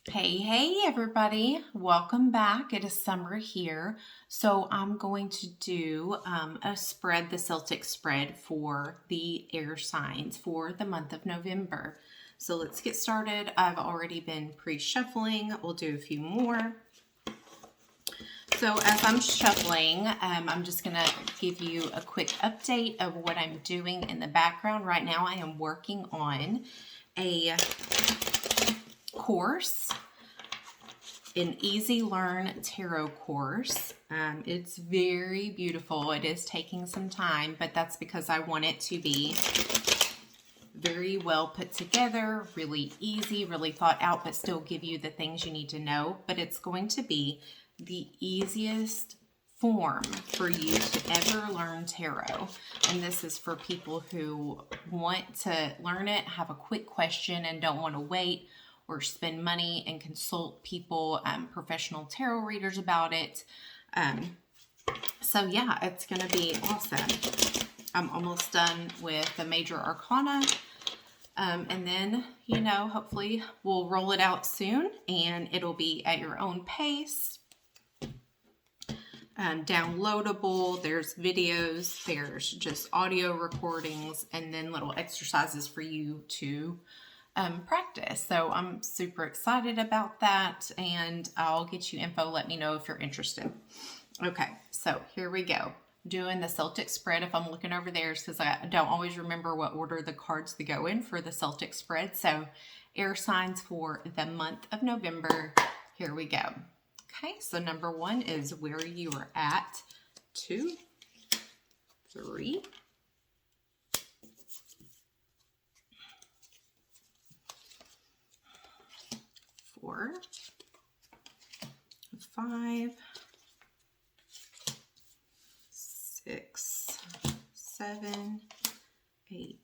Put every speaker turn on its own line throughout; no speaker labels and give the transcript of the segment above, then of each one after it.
Hey everybody, welcome back. It is summer here. So I'm going to do a spread, the Celtics spread for the air signs for the month of November. So let's get started. I've already been pre-shuffling. We'll do a few more. So as I'm shuffling, I'm just going to give you a quick update of what I'm doing in the background. Right now I am working on a course, an Easy Learn Tarot course. It's very beautiful. It is taking some time, but that's because I want it to be very well put together, really easy, really thought out, but still give you the things you need to know. But it's going to be the easiest form for you to ever learn tarot. And this is for people who want to learn it, have a quick question, and don't want to wait or spend money and consult people, professional tarot readers about it. So yeah, it's going to be awesome. I'm almost done with the major arcana. And then, hopefully we'll roll it out soon and it'll be at your own pace. Downloadable, there's videos, there's just audio recordings, and then little exercises for you to practice. So I'm super excited about that, and I'll get you info. Let me know if you're interested. Okay, so here we go. Doing the Celtics spread. If I'm looking over there, it's because I don't always remember what order the cards to go in for the Celtics spread. So air signs for the month of November. Here we go. Okay, so number one is where you are at. 2, 3, 4, 5, 6, 7, 8,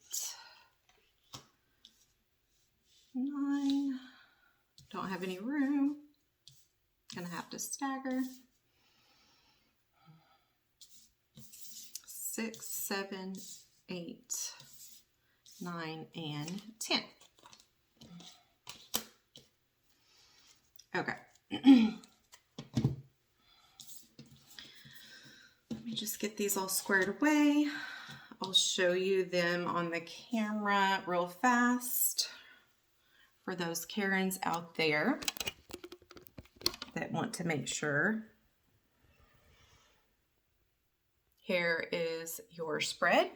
9. Don't have any room. Gonna have to stagger. 6, 7, 8, 9, and 10. Okay. Let me just get these all squared away. I'll show you them on the camera real fast for those Karens out there that want to make sure. Here is your spread.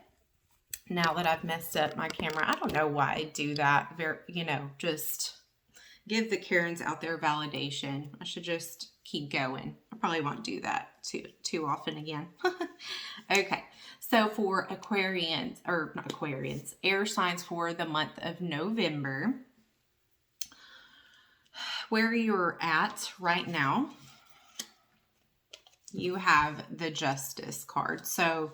Now that I've messed up my camera, I don't know why I do that. Just give the Karens out there validation. I should just keep going. I probably won't do that too often again. Okay, so for air signs for the month of November, where you're at right now, you have the Justice card. So,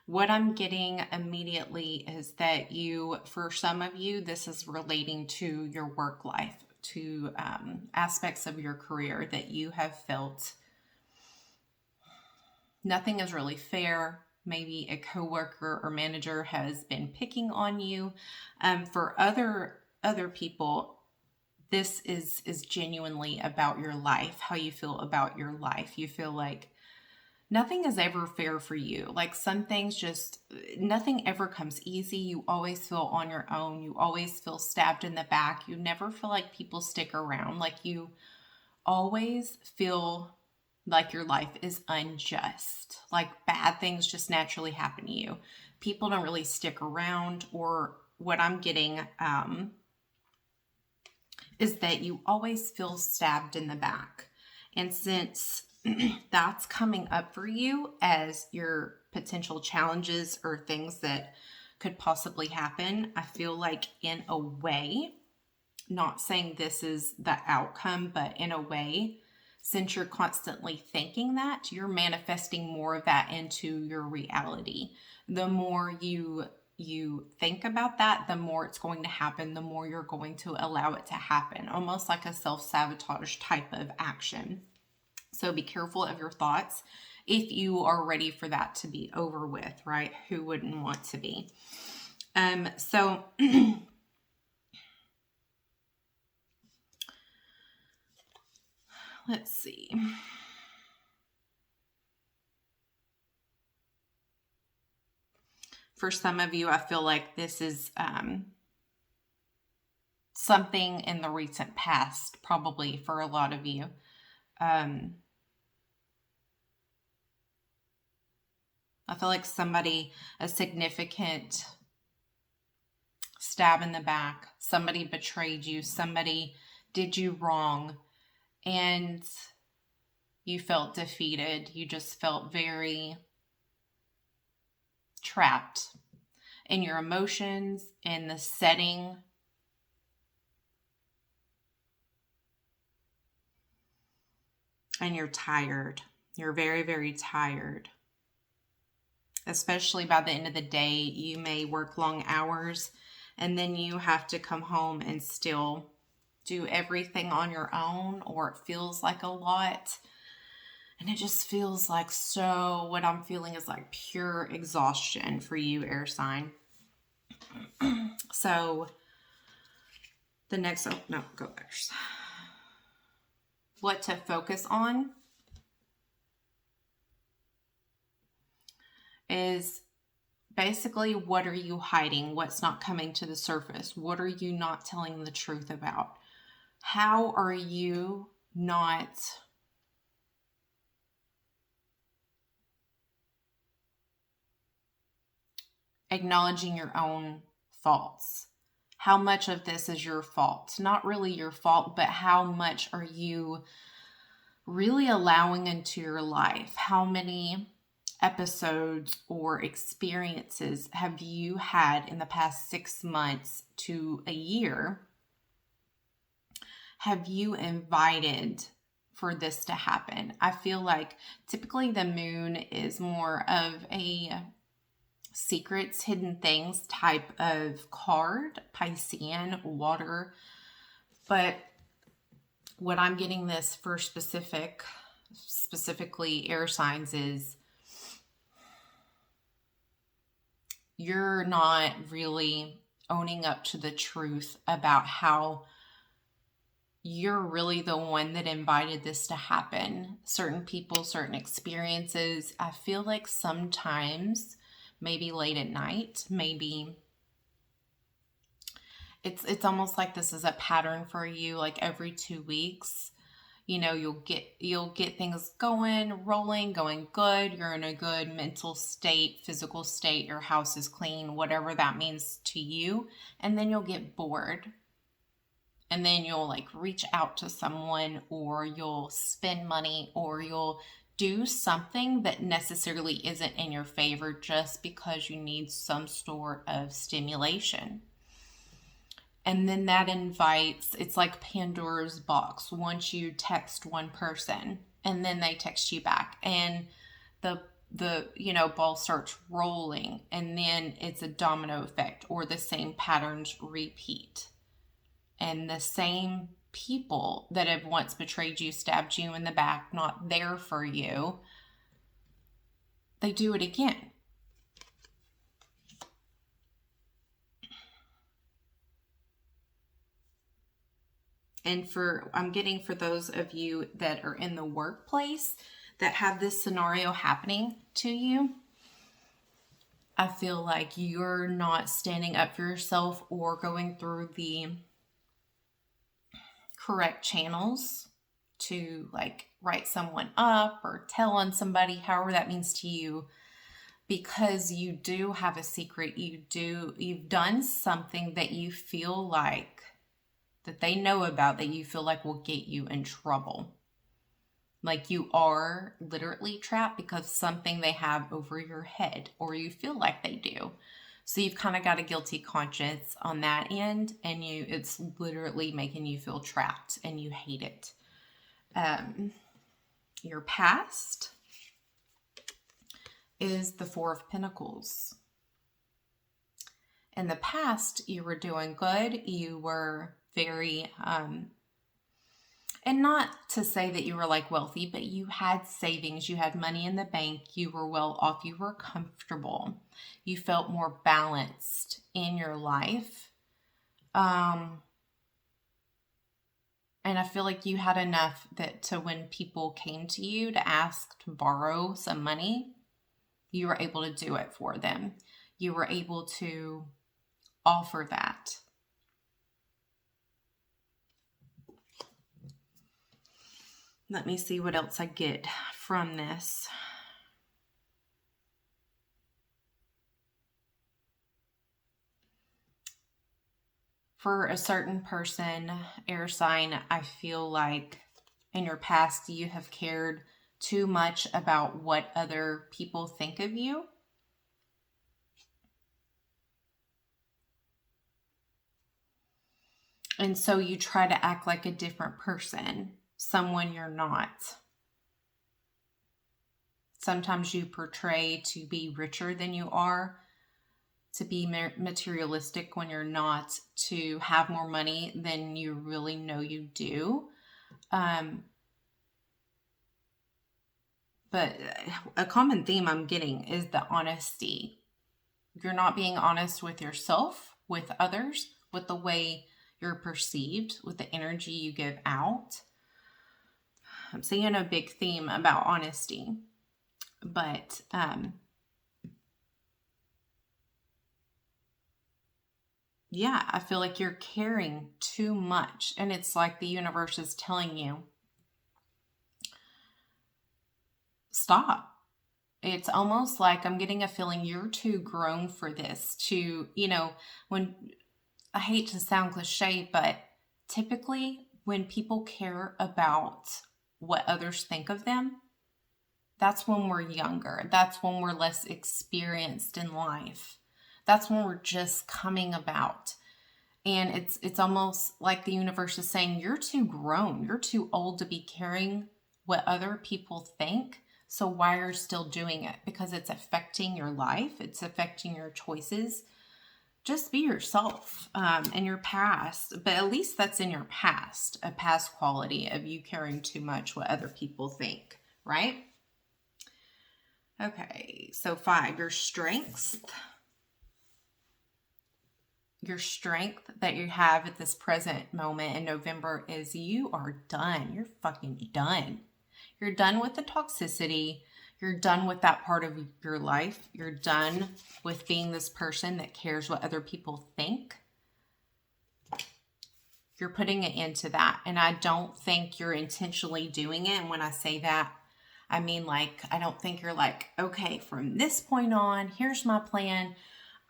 what I'm getting immediately is that for some of you, this is relating to your work life, to aspects of your career that you have felt nothing is really fair. Maybe a coworker or manager has been picking on you. For other people, this is genuinely about your life, how you feel about your life. You feel like nothing is ever fair for you. Like some things nothing ever comes easy. You always feel on your own. You always feel stabbed in the back. You never feel like people stick around. Like you always feel like your life is unjust. Like bad things just naturally happen to you. People don't really stick around, or what I'm getting is that you always feel stabbed in the back. And since that's coming up for you as your potential challenges or things that could possibly happen, I feel like in a way, not saying this is the outcome, but in a way, since you're constantly thinking that, you're manifesting more of that into your reality. The more you think about that, the more it's going to happen, the more you're going to allow it to happen, almost like a self-sabotage type of action. So be careful of your thoughts if you are ready for that to be over with, right? Who wouldn't want to be? So let's see. For some of you, I feel like this is something in the recent past, probably for a lot of you. I feel like somebody, a significant stab in the back, somebody betrayed you, somebody did you wrong, and you felt defeated. You just felt very trapped in your emotions, in the setting. And you're tired. You're very, very tired. Especially by the end of the day, you may work long hours and then you have to come home and still do everything on your own, or it feels like a lot. And it just feels like what I'm feeling is like pure exhaustion for you, air sign. So the next, go back. What to focus on is basically, what are you hiding? What's not coming to the surface? What are you not telling the truth about? How are you not acknowledging your own faults? How much of this is your fault? Not really your fault, but how much are you really allowing into your life? How many episodes or experiences have you had in the past 6 months to a year? Have you invited for this to happen? I feel like typically the moon is more of a secrets, hidden things type of card, Piscean, water. But what I'm getting this for specifically air signs is you're not really owning up to the truth about how you're really the one that invited this to happen. Certain people, certain experiences. I feel like sometimes, maybe late at night, maybe it's almost like this is a pattern for you. Like every 2 weeks, you'll get things going, rolling, going good. You're in a good mental state, physical state. Your house is clean, whatever that means to you. And then you'll get bored. And then you'll reach out to someone, or you'll spend money, or you'll do something that necessarily isn't in your favor just because you need some sort of stimulation. And then that invites, it's like Pandora's box. Once you text one person and then they text you back, and the ball starts rolling, and then it's a domino effect, or the same patterns repeat. And the same people that have once betrayed you, stabbed you in the back, not there for you, they do it again. And I'm getting for those of you that are in the workplace that have this scenario happening to you, I feel like you're not standing up for yourself or going through the correct channels to write someone up or tell on somebody, however that means to you, because you do have a secret. You've done something that you feel like that they know about, that you feel like will get you in trouble. Like you are literally trapped because something they have over your head, or you feel like they do. So you've kind of got a guilty conscience on that end, and it's literally making you feel trapped and you hate it. Your past is the Four of Pentacles. In the past, you were doing good. You were very And not to say that you were like wealthy, but you had savings, you had money in the bank, you were well off, you were comfortable, you felt more balanced in your life. And I feel like you had enough that to when people came to you to ask to borrow some money, you were able to do it for them. You were able to offer that. Let me see what else I get from this. For a certain person, air sign, I feel like in your past you have cared too much about what other people think of you. And so you try to act like a different person, someone you're not. Sometimes you portray to be richer than you are, to be materialistic when you're not, to have more money than you really know you do. But a common theme I'm getting is the honesty. You're not being honest with yourself, with others, with the way you're perceived, with the energy you give out. I'm seeing a big theme about honesty. But yeah, I feel like you're caring too much. And it's like the universe is telling you, stop. It's almost like I'm getting a feeling you're too grown for this to, when I hate to sound cliche, but typically when people care about what others think of them, that's when we're younger. That's when we're less experienced in life. That's when we're just coming about. And it's almost like the universe is saying, you're too grown. You're too old to be caring what other people think. So why are you still doing it? Because it's affecting your life. It's affecting your choices. Just be yourself in your past. But at least that's in your past. A past quality of you caring too much what other people think. Right? Okay. So 5, your strengths. Your strength that you have at this present moment in November is you are done. You're fucking done. You're done with the toxicity. You're done with that part of your life. You're done with being this person that cares what other people think. You're putting an end to that. And I don't think you're intentionally doing it. And when I say that, I mean, like, I don't think you're like, okay, from this point on, here's my plan.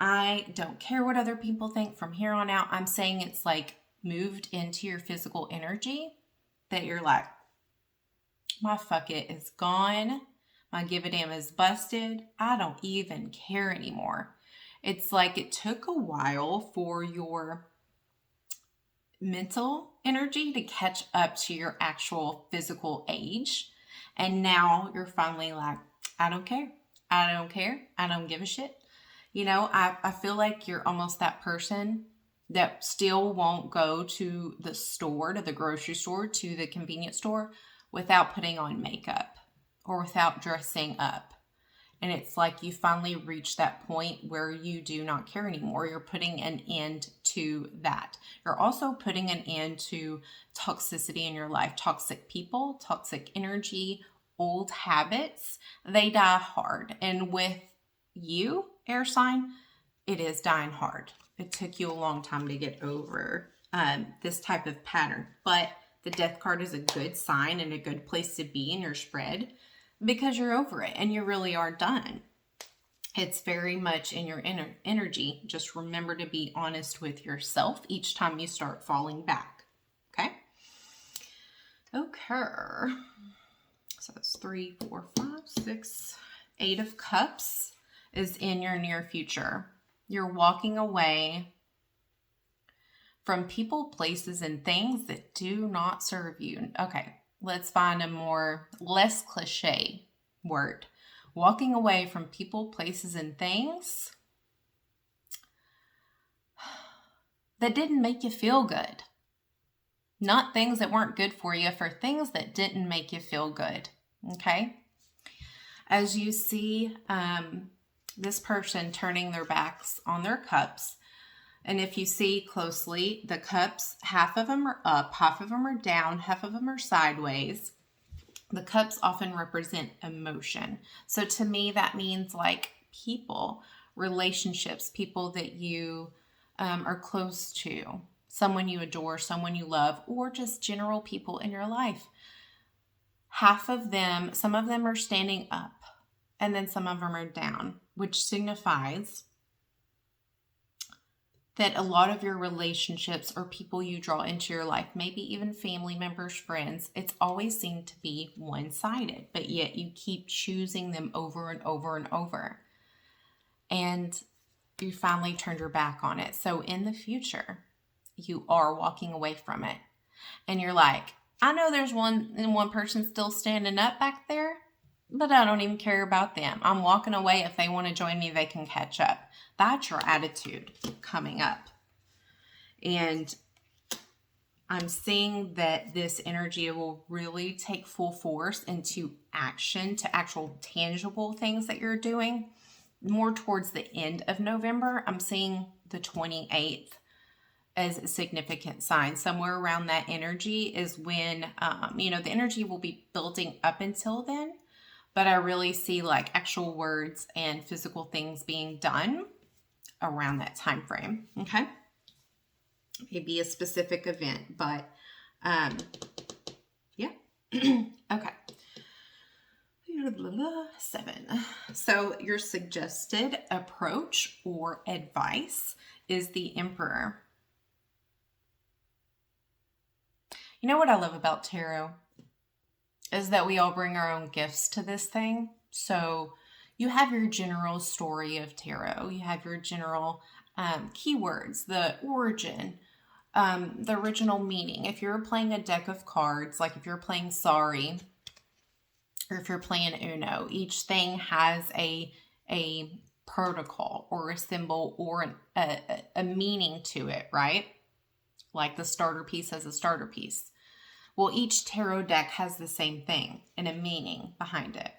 I don't care what other people think from here on out. I'm saying it's like moved into your physical energy that you're like, my fuck it is gone. My give a damn is busted. I don't even care anymore. It's like it took a while for your mental energy to catch up to your actual physical age. And now you're finally like, I don't care. I don't care. I don't give a shit. I feel like you're almost that person that still won't go to the store, to the grocery store, to the convenience store without putting on makeup or without dressing up. And it's like you finally reach that point where you do not care anymore. You're putting an end to that. You're also putting an end to toxicity in your life. Toxic people, toxic energy, old habits, they die hard. And with you, air sign, it is dying hard. It took you a long time to get over this type of pattern. But the death card is a good sign and a good place to be in your spread because you're over it and you really are done. It's very much in your energy. Just remember to be honest with yourself each time you start falling back. Okay? Okay. So that's 3, 4, 5, 6, 8 of Cups is in your near future. You're walking away from people, places, and things that do not serve you. Okay, let's find a less cliche word. Walking away from people, places, and things that didn't make you feel good. Not things that weren't good for you, for things that didn't make you feel good. Okay? As you see this person turning their backs on their cups, and if you see closely, the cups, half of them are up, half of them are down, half of them are sideways. The cups often represent emotion. So to me, that means like people, relationships, people that you are close to, someone you adore, someone you love, or just general people in your life. Half of them, some of them are standing up, and then some of them are down, which signifies that a lot of your relationships or people you draw into your life, maybe even family members, friends, it's always seemed to be one-sided, but yet you keep choosing them over and over and over. And you finally turned your back on it. So in the future, you are walking away from it. And you're like, I know there's one person still standing up back there, but I don't even care about them. I'm walking away. If they want to join me, they can catch up. That's your attitude coming up. And I'm seeing that this energy will really take full force into action, to actual tangible things that you're doing more towards the end of November. I'm seeing the 28th as a significant sign. Somewhere around that energy is when, the energy will be building up until then. But I really see like actual words and physical things being done around that time frame. Okay. Maybe a specific event, but yeah. Okay. 7. So your suggested approach or advice is the Emperor. You know what I love about tarot is that we all bring our own gifts to this thing. So you have your general story of tarot. You have your general keywords, the origin, the original meaning. If you're playing a deck of cards, like if you're playing Sorry, or if you're playing Uno, each thing has a protocol or a symbol or a meaning to it, right? Like the starter piece has a starter piece. Well, each tarot deck has the same thing and a meaning behind it.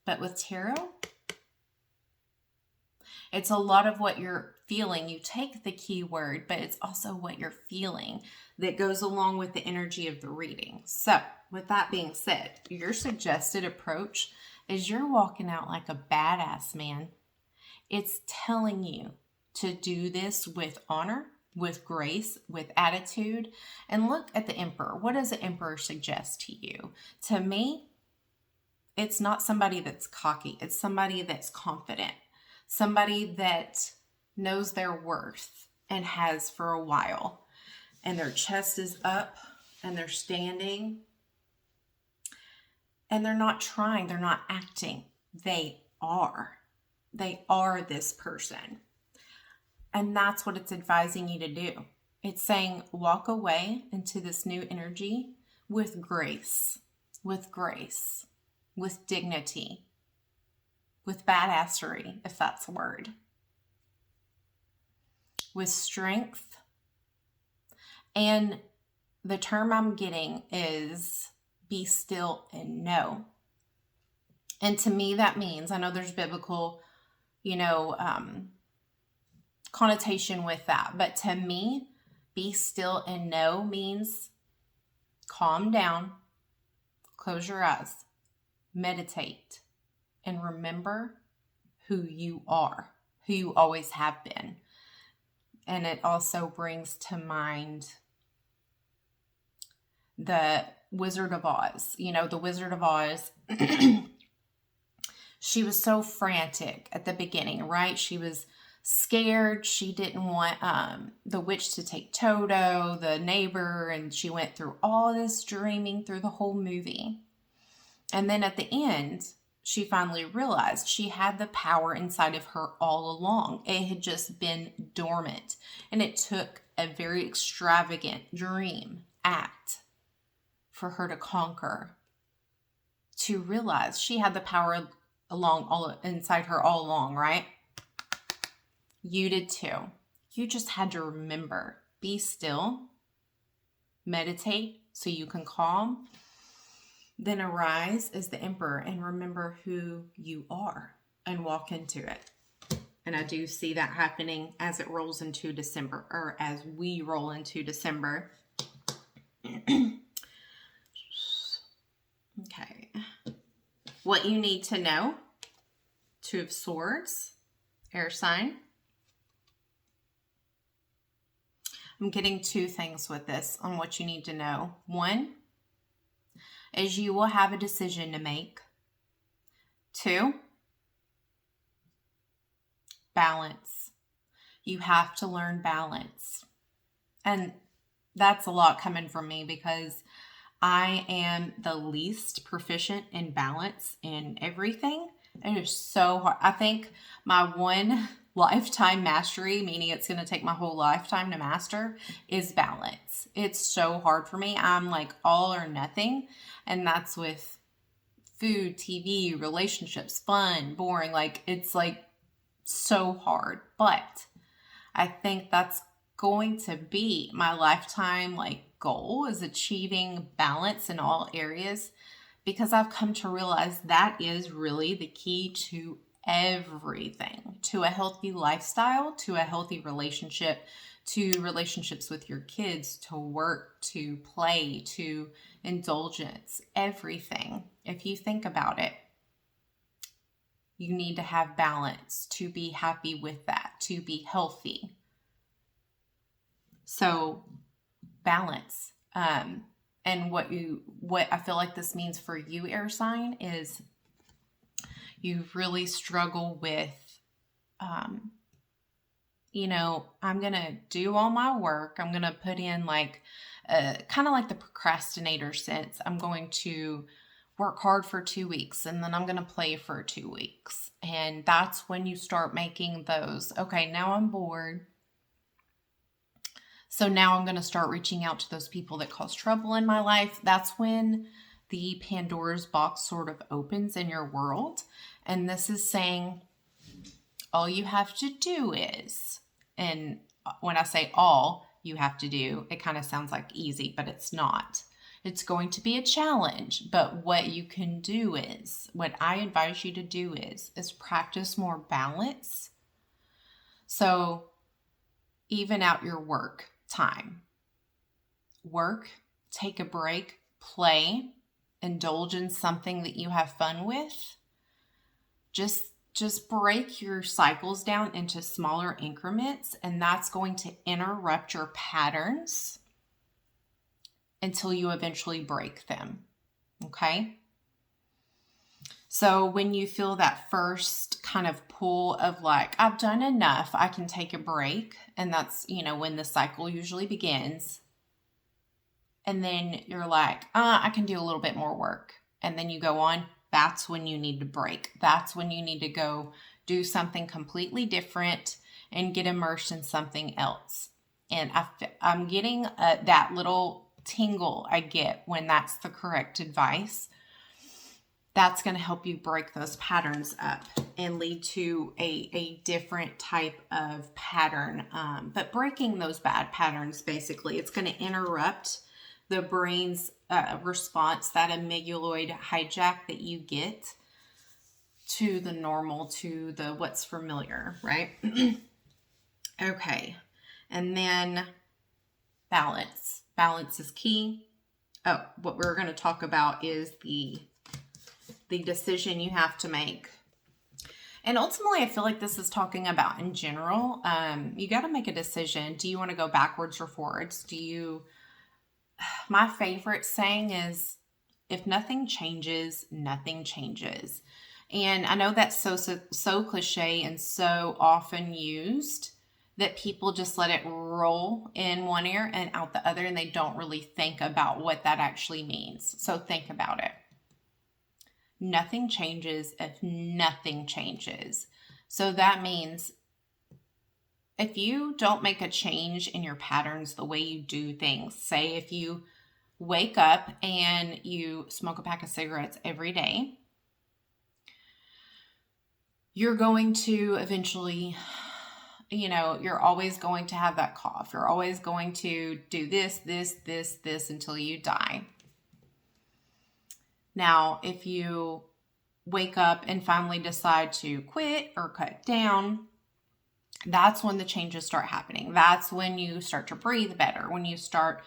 But with tarot, it's a lot of what you're feeling. You take the keyword, but it's also what you're feeling that goes along with the energy of the reading. So with that being said, your suggested approach is you're walking out like a badass, man. It's telling you to do this with honor, with grace, with attitude. And look at the Emperor. What does the Emperor suggest to you? To me, it's not somebody that's cocky. It's somebody that's confident. Somebody that knows their worth and has for a while. And their chest is up and they're standing. And they're not trying. They're not acting. They are. They are this person. And that's what it's advising you to do. It's saying walk away into this new energy with grace, with dignity, with badassery, if that's a word, with strength. And the term I'm getting is be still and know. And to me, that means, I know there's biblical, connotation with that. But to me, be still and know means calm down, close your eyes, meditate, and remember who you are, who you always have been. And it also brings to mind the Wizard of Oz. The Wizard of Oz, she was so frantic at the beginning, right? She was scared. She didn't want the witch to take Toto, the neighbor, and she went through all this dreaming through the whole movie. And then at the end, she finally realized she had the power inside of her all along. It had just been dormant. And it took a very extravagant dream act for her to conquer, to realize she had the power inside her all along, right? You did too. You just had to remember, be still, meditate so you can calm. Then arise as the emperor and remember who you are and walk into it. And I do see that happening as it rolls into December, or as we roll into December. Okay. What you need to know. Two of Swords, air sign. I'm getting two things with this on what you need to know. One is you will have a decision to make. Two, balance. You have to learn balance. And that's a lot coming from me because I am the least proficient in balance in everything. It is so hard. I think my one lifetime mastery, meaning it's going to take my whole lifetime to master, is balance. It's so hard for me. I'm like all or nothing. And that's with food, TV, relationships, fun, boring. Like it's like so hard. But I think that's going to be my lifetime like goal, is achieving balance in all areas, because I've come to realize that is really the key to everything, to a healthy lifestyle, to a healthy relationship, to relationships with your kids, to work, to play, to indulgence, everything. If you think about it, you need to have balance to be happy with that, to be healthy. So balance. And what I feel like this means for you, air sign, is you really struggle with, I'm going to do all my work. I'm going to put in like, kind of like the procrastinator sense. I'm going to work hard for 2 weeks and then I'm going to play for 2 weeks. And that's when you start making those, okay, now I'm bored. So now I'm going to start reaching out to those people that cause trouble in my life. That's when the Pandora's box sort of opens in your world. And this is saying all you have to do is, and when I say all you have to do, it kind of sounds like easy, but it's not. It's going to be a challenge. But what you can do is, what I advise you to do is practice more balance. So even out your work time. Work, take a break, play, indulge in something that you have fun with. Just break your cycles down into smaller increments, and that's going to interrupt your patterns until you eventually break them. Okay? So when you feel that first kind of pull of like, I've done enough, I can take a break. And that's, when the cycle usually begins. And then you're like, I can do a little bit more work. And then you go on. That's when you need to break. That's when you need to go do something completely different and get immersed in something else. And I'm getting that little tingle I get when that's the correct advice. That's going to help you break those patterns up and lead to a different type of pattern. But breaking those bad patterns, basically, it's going to interrupt the brain's response, that amygdaloid hijack that you get to the normal, to the what's familiar, right? Okay. And then balance. Balance is key. Oh, what we're going to talk about is the decision you have to make. And ultimately, I feel like this is talking about in general. You got to make a decision. Do you want to go backwards or forwards? My favorite saying is, if nothing changes, nothing changes. And I know that's so cliche and so often used that people just let it roll in one ear and out the other, and they don't really think about what that actually means. So think about it. Nothing changes if nothing changes. So that means if you don't make a change in your patterns, the way you do things, say if you wake up and you smoke a pack of cigarettes every day, you're going to eventually you're always going to have that cough. You're always going to do this until you die. Now, if you wake up and finally decide to quit or cut down, that's when the changes start happening. That's when you start to breathe better, when you start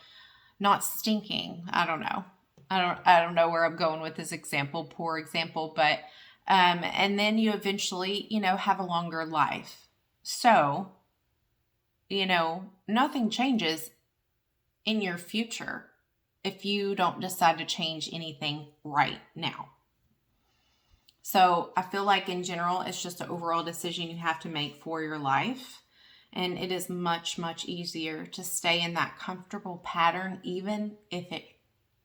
not stinking. I don't know. I don't know where I'm going with this example, poor example, but and then you eventually, have a longer life. So, nothing changes in your future if you don't decide to change anything right now. So I feel like in general, it's just an overall decision you have to make for your life. And it is much, much easier to stay in that comfortable pattern, even if it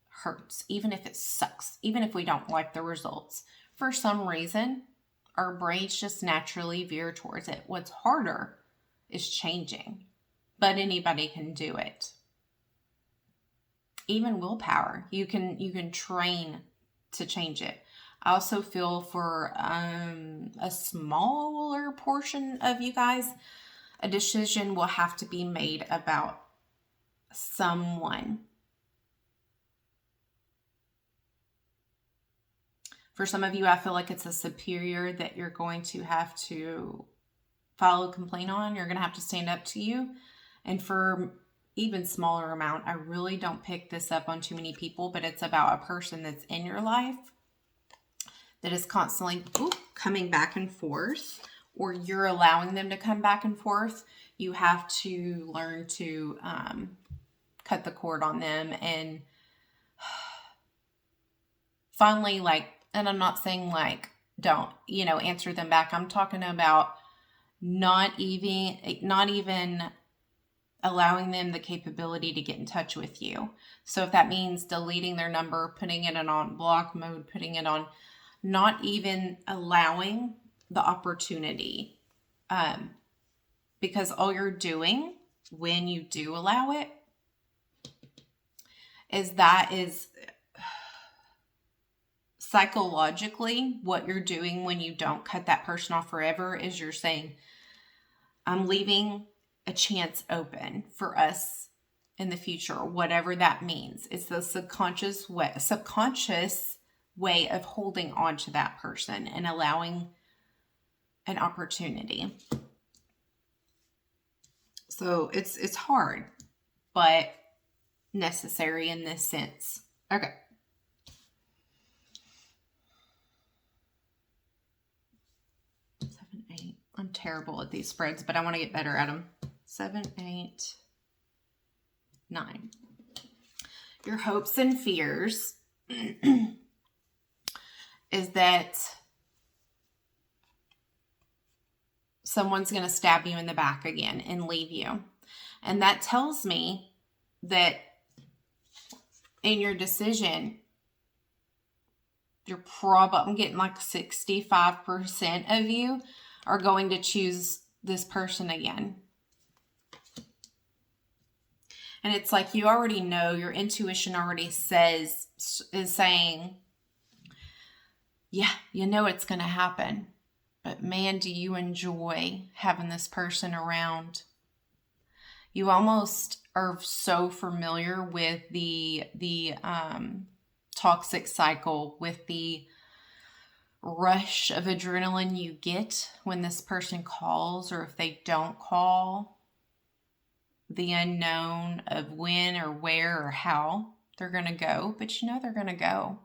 hurts, even if it sucks, even if we don't like the results. For some reason, our brains just naturally veer towards it. What's harder is changing, but anybody can do it. Even willpower, you can train to change it. I also feel for a smaller portion of you guys, a decision will have to be made about someone. For some of you, I feel like it's a superior that you're going to have to file a complaint on. You're going to have to stand up to you. And for even smaller amount, I really don't pick this up on too many people, but it's about a person that's in your life that is constantly coming back and forth, or you're allowing them to come back and forth. You have to learn to cut the cord on them and finally, and I'm not saying don't, answer them back. I'm talking about not even allowing them the capability to get in touch with you. So if that means deleting their number, putting it on block mode, putting it on, not even allowing the opportunity, because all you're doing when you do allow it is psychologically what you're doing when you don't cut that person off forever is you're saying, I'm leaving a chance open for us in the future, whatever that means. It's the subconscious way of holding on to that person and allowing an opportunity. So it's hard, but necessary in this sense. Okay. 7, 8. I'm terrible at these spreads, but I want to get better at them. 7, 8, 9. Your hopes and fears is that someone's going to stab you in the back again and leave you. And that tells me that in your decision, I'm getting 65% of you are going to choose this person again. And it's like you already know, your intuition already is saying, yeah, it's going to happen. But man, do you enjoy having this person around. You almost are so familiar with the toxic cycle, with the rush of adrenaline you get when this person calls, or if they don't call, the unknown of when or where or how they're going to go, but they're going to go.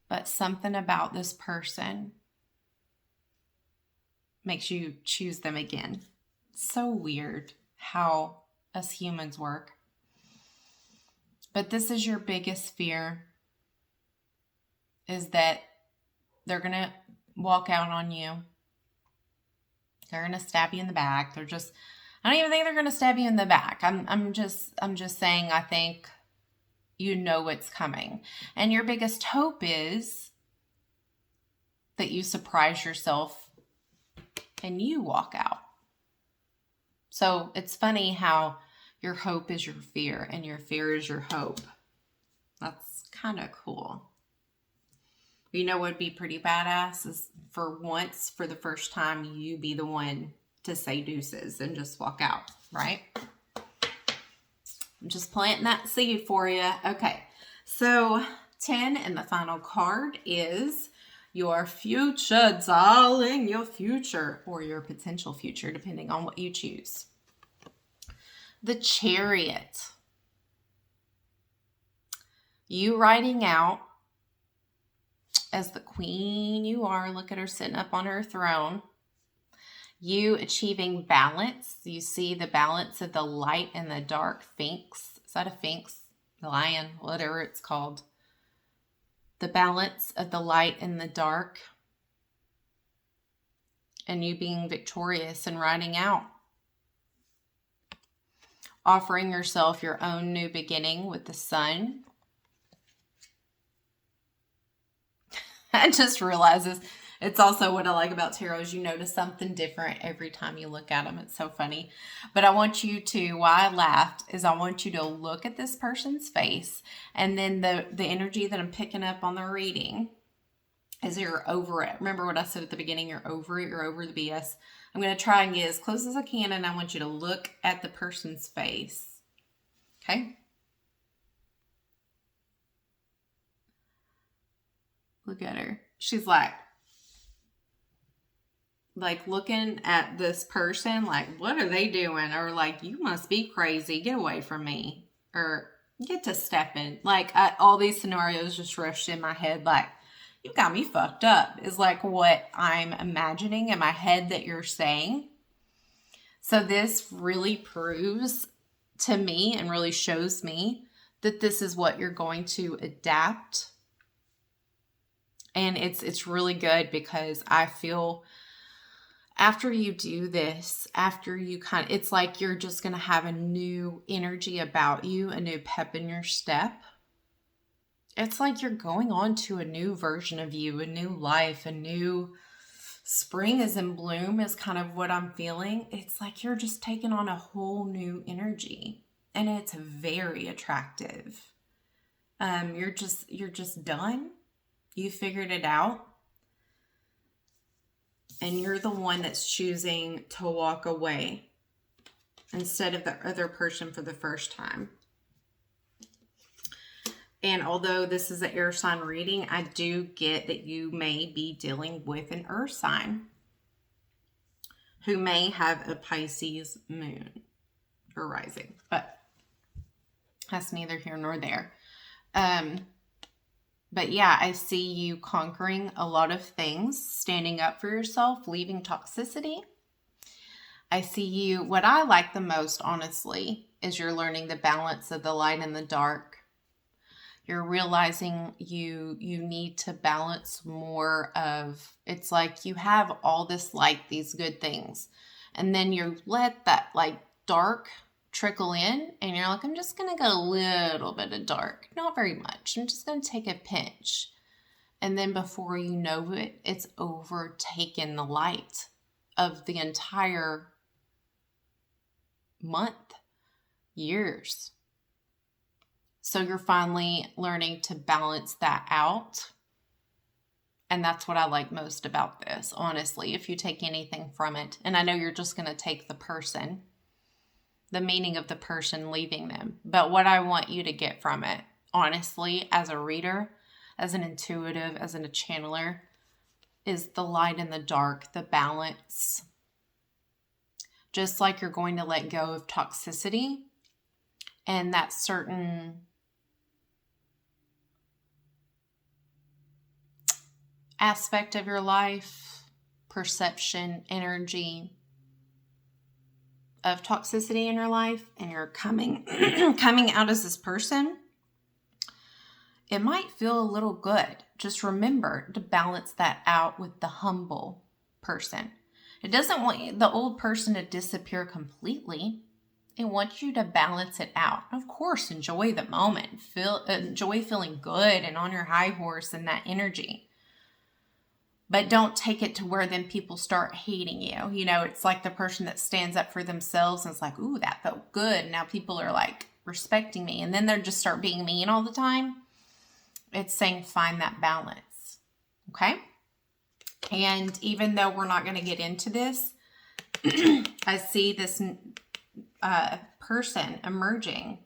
But something about this person makes you choose them again. It's so weird how us humans work. But this is your biggest fear, is that they're going to walk out on you. They're going to stab you in the back. I don't even think they're going to stab you in the back. I'm just saying, I think what's coming. And your biggest hope is that you surprise yourself and you walk out. So it's funny how your hope is your fear and your fear is your hope. That's kind of cool. What would be pretty badass is for once, for the first time, you be the one to say deuces and just walk out, right? I'm just planting that seed for you. Okay, so 10 and the final card is your future, darling, your future or your potential future, depending on what you choose. The Chariot. You riding out as the queen you are. Look at her sitting up on her throne. You achieving balance. You see the balance of the light and the dark. Sphinx. Is that a sphinx? Lion, whatever it's called. The balance of the light and the dark. And you being victorious and riding out. Offering yourself your own new beginning with the sun. I just realized this. It's also what I like about tarot is you notice something different every time you look at them. It's so funny. But I want you to, why I laughed, is I want you to look at this person's face. And then the energy that I'm picking up on the reading is you're over it. Remember what I said at the beginning? You're over it. You're over the BS. I'm going to try and get as close as I can. And I want you to look at the person's face. Okay? Look at her. She's like looking at this person like, what are they doing? Or like, you must be crazy. Get away from me. Or get to stepping. Like, all these scenarios just rushed in my head. Like, you got me fucked up is like what I'm imagining in my head that you're saying. So this really proves to me and really shows me that this is what you're going to adapt. And it's really good because I feel after you do this, after you it's like you're just going to have a new energy about you, a new pep in your step. It's like you're going on to a new version of you, a new life, a new spring is in bloom is kind of what I'm feeling. It's like you're just taking on a whole new energy and it's very attractive. You're just done. You figured it out. And you're the one that's choosing to walk away instead of the other person for the first time. And although this is an air sign reading, I do get that you may be dealing with an earth sign who may have a Pisces moon or rising. But that's neither here nor there. But yeah, I see you conquering a lot of things, standing up for yourself, leaving toxicity. I see you, what I like the most, honestly, is you're learning the balance of the light and the dark. You're realizing you need to balance more of, it's like you have all this light, these good things, and then you let that like dark trickle in and you're like, I'm just going to get a little bit of dark, not very much. I'm just going to take a pinch. And then before you know it, it's overtaken the light of the entire month, years. So you're finally learning to balance that out. And that's what I like most about this, honestly, if you take anything from it. And I know you're just going to take the person, the meaning of the person, leaving them. But what I want you to get from it, honestly, as a reader, as an intuitive, as a channeler, is the light and the dark, the balance. Just like you're going to let go of toxicity and that certain aspect of your life, perception, energy of toxicity in your life, and you're coming out as this person, it might feel a little good. Just remember to balance that out with the humble person. It doesn't want the old person to disappear completely. It wants you to balance it out. Of course, enjoy the moment. Enjoy feeling good and on your high horse and that energy. But don't take it to where then people start hating you. You know, it's like the person that stands up for themselves and it's like, ooh, that felt good. Now people are like respecting me. And then they just start being mean all the time. It's saying find that balance. Okay? And even though we're not going to get into this, I see this person emerging,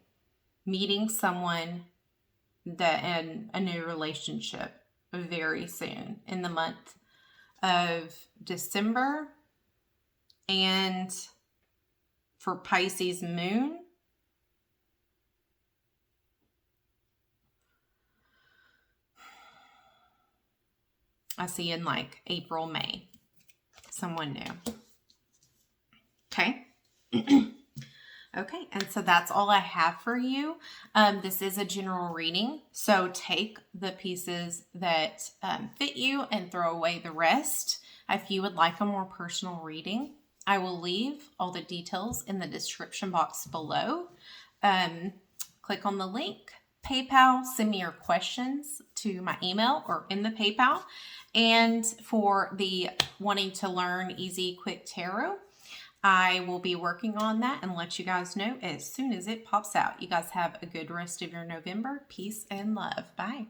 meeting someone that in a new relationship very soon in the month of December. And for Pisces moon, I see in like April, May, someone new. Okay. Okay, and so that's all I have for you. This is a general reading, so take the pieces that fit you and throw away the rest. If you would like a more personal reading, I will leave all the details in the description box below. Click on the link, PayPal, send me your questions to my email or in the PayPal. And for the wanting to learn Easy Quick Tarot, I will be working on that and let you guys know as soon as it pops out. You guys have a good rest of your November. Peace and love. Bye.